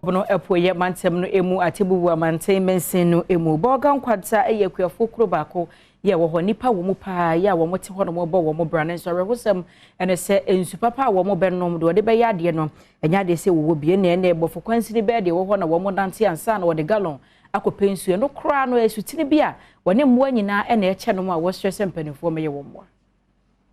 Bono epoye mantem no emu atebubu amanten mensin no emu Bolga Nkwanta eyekuafo kuro bako ye wo ho nipa wo mu pa ya wo mote ho no mo bo wo mo brane so rewosem ene se ensu papa wo mo benom de be ya de no enya de se wo bie na ene bofo kwansini be de wo ho na wo mo dante ansa na wo de galon akopensu no kra no esutini bia wone mmoa nyina ene eche no ma wo stress mpanifo me ye wo mmoa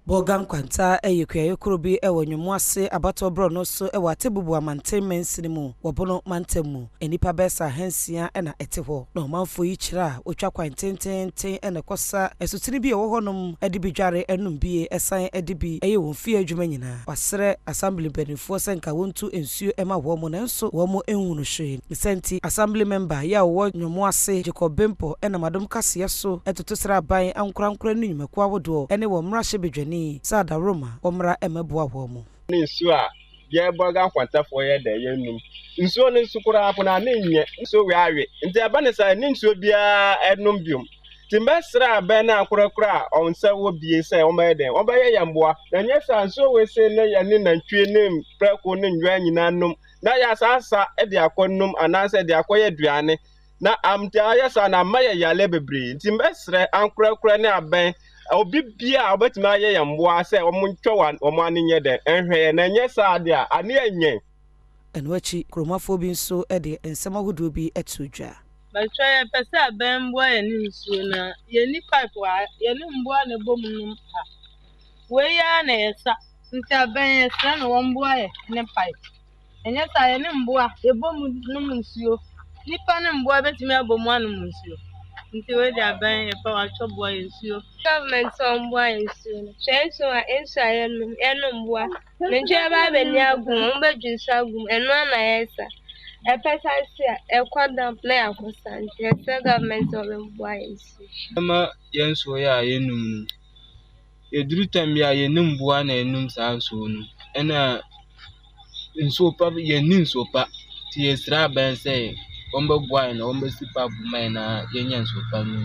Bolga Nkwanta eyekuaye kuro bi ewo nwumu ase Potable no so ewo atebubu amanten mensin mu wobono mantem mu enipa besa hansia ena ete ho no manfo yi kira otwa kwantententen ena kosa esutini bi ewo honom edibi dware enum bi esan edibi eye won fie adwuma nyina wasere assembly benefo senka wontu ensuo ema wo mo nanso wo mo enhunu hwe senti assembly member ya wo nwumu ase Jacob Bempo ena Adom Kasee so etotosra ban ankurankura nnyumako awodo ene wo mra hye ni sada Roma omra emeboa wo mo nsu a ye Bolga Nkwanta fo ye de yenum nsu ne nsukura apona ne nye nsu we awe nti abane sa ne nsu bia enum biom timbesra be na akurakura onsa wo bie se o ma de o ba ye yamboa na nye sa nsu we se ne ye ne nantwie ne preko ne nwa nyina num na ya sasa e de akonnum ananse de akoye duane na amta ya sa na maye yale bebre timbesra ankurakura ne aben obi bia obetima ye yamboa se omuntwa omo anenye de enhwe na nye saade a ane enye enwachi kromafo bi nso de ensema hodo bi etudwa ba twa pese abemboa ye ni nsuo na ye ni pipe wa ye ni mboa na bom num pa we ya na yesa nti aben yesa na womboa ye ne pipe enye sa ye ni mboa ye bom num nsuo nipa ne mboa betimi abom anum nsuo nti we da ban e pa wa chobo nsuo government on boy nsuo so a ensu ayenum mboa menje ba be ni agum mbe dwinsa agum enu na yesa e pesansi a e kwadam na yakosa nti se government on boy nsuo ama yensuo ya yenum eduru tambia yenum boa na enum sa nsuo no ena nsuo pa yenin nsuo pa ti esra ban se ombe boy na ombe sipa bu mai na yenya nsuo pa no